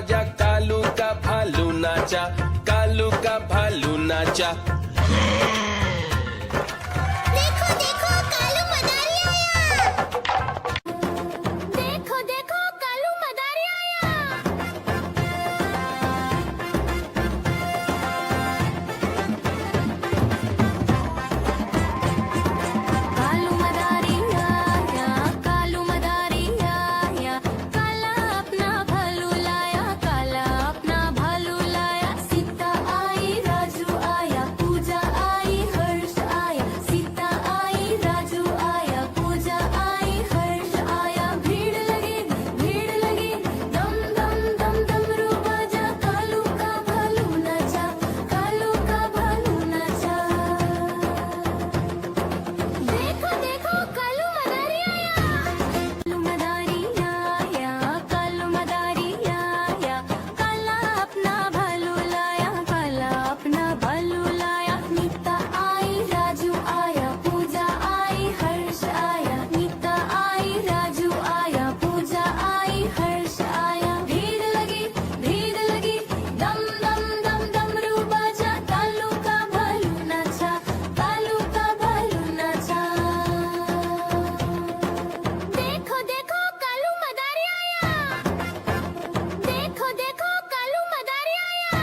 आजा कालू का भालू नाचा, कालू का भालू नाचा। देखो देखो कालू मदारी आया। देखो देखो कालू मदारी आया। कालू मदारी आया, कालू मदारी आया, काला अपना भालू लाया, काला अपना भालू लाया। सीता आई राजू आया, पूजा आई हर्ष आया, सीता आई राजू आया, पूजा आई हर्ष आया। भीड़ लगी दम दम दम डमरू बाजा, कालू का भालू नाचा, कालू का भालू नाचा। देखो देखो कालू मदारी आया। कालू मदारी आया, कालू मदारी आया, काला अपना भालू लाया, काला अपना भालू लाया। नीता आई राजू आया, पूजा आई हर्ष आया, नीता आई राजू आया, पूजा आई हर्ष आया। भीड़ लगी दम दम दम डमरू बाजा, कालू का भालू नाचा, कालू का भालू नाचा। देखो देखो कालू मदारी आया। देखो देखो कालू मदारी आया।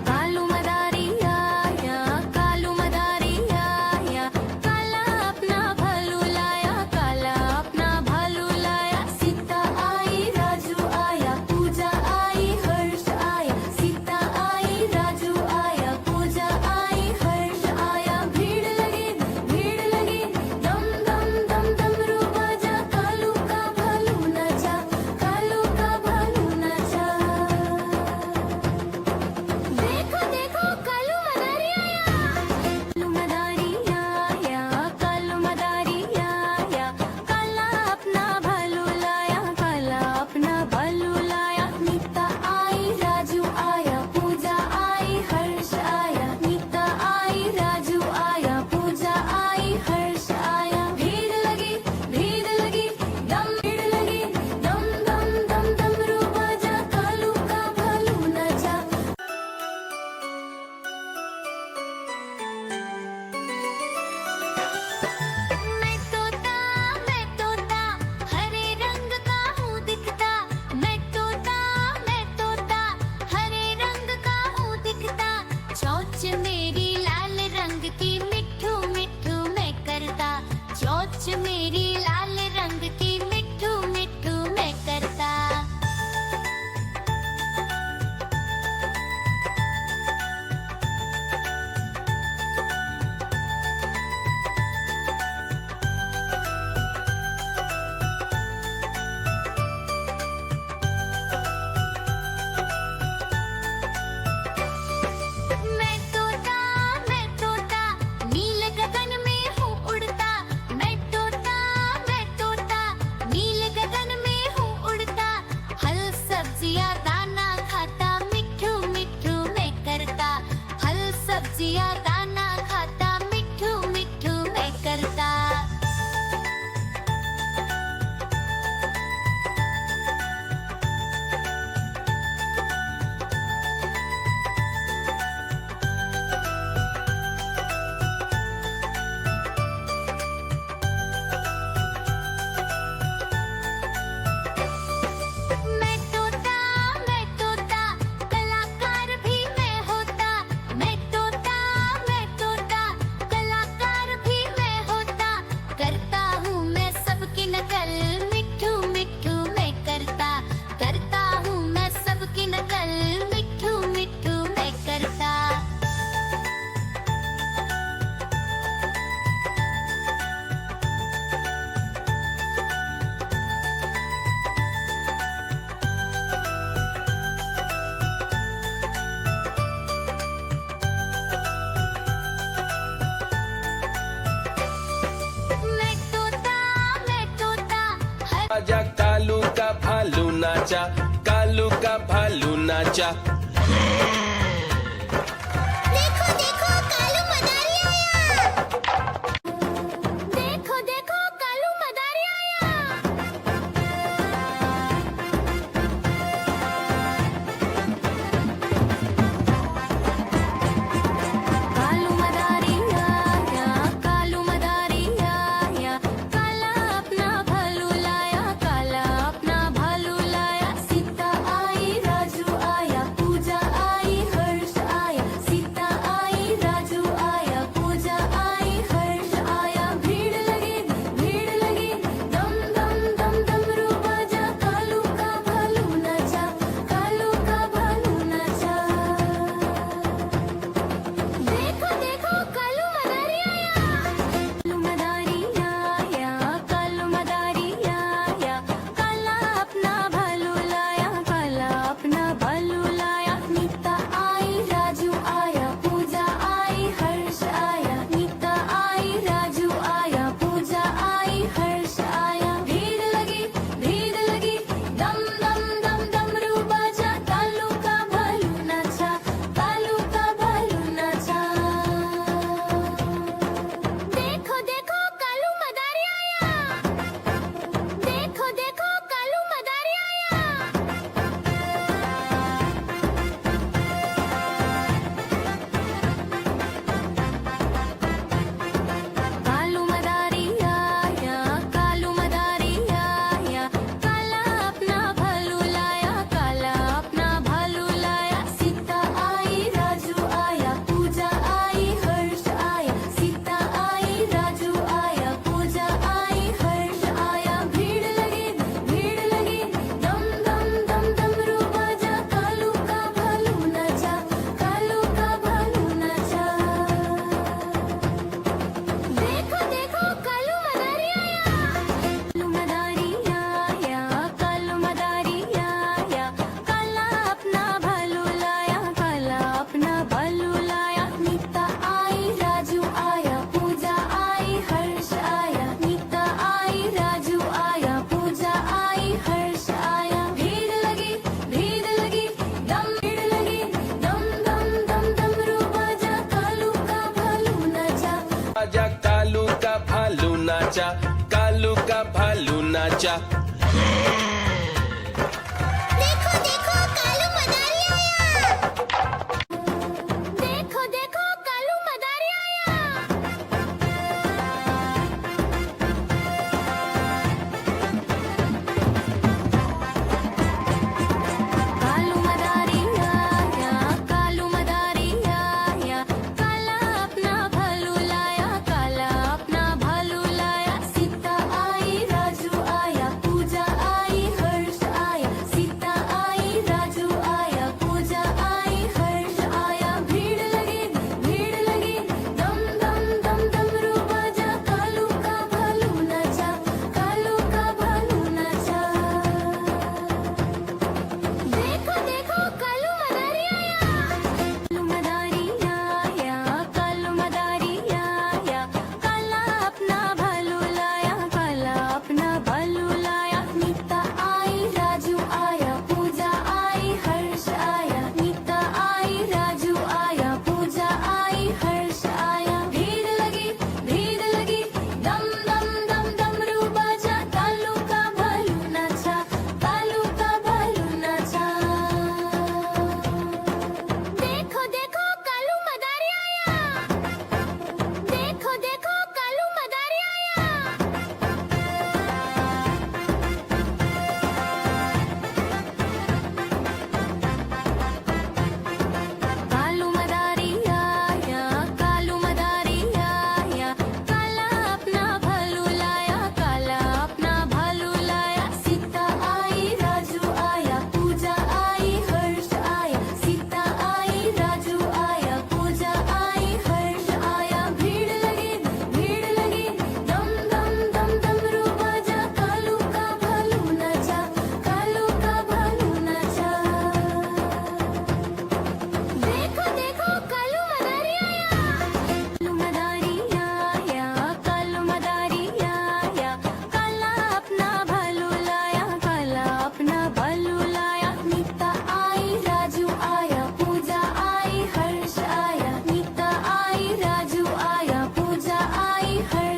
कालू मदारी आया, कालू मदारी आया, काला अपना भालू लाया, काला अपना भालू लाया। सीता आई राजू आया, पूजा आई हर्ष आया, सीता आई राजू आया, पूजा आई हर्ष आया। भीड़ लगी दम दम दम डमरू बाजा, कालू का भालू नाचा, कालू का भालू नाचा। देखो देखो कालू मदारी आया। कालू मदारी आया, कालू मदारी आया, काला अपना भालू लाया, काला अपना भालू लाया। नीता आई राजू आया, पूजा आई हर्ष आया, नीता आई राजू आया, पूजा आई हर्ष आया। भीड़ लगी दम दम दम डमरू बाजा, कालू का भालू नाचा। मैं तोता हरे रंग का हूँ दिखता, मैं तोता हरे रंग का हूँ दिखता। चोंच मेरी लाल रंग की मिट्ठू मिट्ठू मैं करता, चोंच मेरी लाल रंग की मिट्ठू मिट्ठू मैं करता। मैं तोता नील गगन में हूँ उड़ता, मैं तोता नील गगन में हूँ उड़ता। फल सब्जियाँ दाना खाता, मिट्ठू मिट्ठू मैं करता, फल सब्जियाँ दाना खाता, मिट्ठू मिट्ठू मैं करता। मैं तोता कलाकार भी मैं होता, मैं तोता कलाकार भी मैं होता। करता हूँ मैं सबकी नकल, मिट्ठू मिट्ठू मैं करता, करता हूँ मैं सबकी नकल, मिट्ठू मिट्ठू मैं करता। मैं तोता आजा कालू का भालू नाचा, कालू का भालू नाचा। देखो देखो कालू मदारी आया। भालू नाचा कालू का भालू नाचा देखो देखो कालू मदारी आया देखो देखो कालू मदारी आया कालू मदारी आया कालू मदारी आया काला अपना भालू लाया काला अपना भालू लाया सीता आई राजू आया पूजा आई हर्ष आया सीता आई राजू आया पूजा आई हर्ष आया भीड़ लगी दम दम दम डमरू बजा कालू का भालू नाचा कालू का भालू नाचा देखो देखो कालू मदारी आया कालू मदारी आया काला अपना भालू लाया काला अपना भालू लाया नीता आई राजू आया पूजा आई हर्ष आया नीता आई राजू आया पूजा आई हर्ष आया भीड़ लगी दम दम दम डमरू बजा कालू का भालू नाचा कालू का भालू नाचा देखो देखो कालू मदारी आया देखो देखो कालू मदारी आया कालू मदारी आया कालू मदारी आया काला अपना भालू लाया काला अपना भालू लाया सीता आई राजू आया पूजा आई हर्ष आया सीता आई राजू आया पूजा आई हर्ष आया भीड़ लगी दम दम दम डमरू बजा कालू का भालू नाचा कालू का भालू नाचा देखो देखो कालू मदारी आया कालू मदारी आया काला अपना भालू लाया काला अपना भालू लाया नीता आई राजू आया पूजा आई हर्ष आया नीता आई राजू आया पूजा आई हर्ष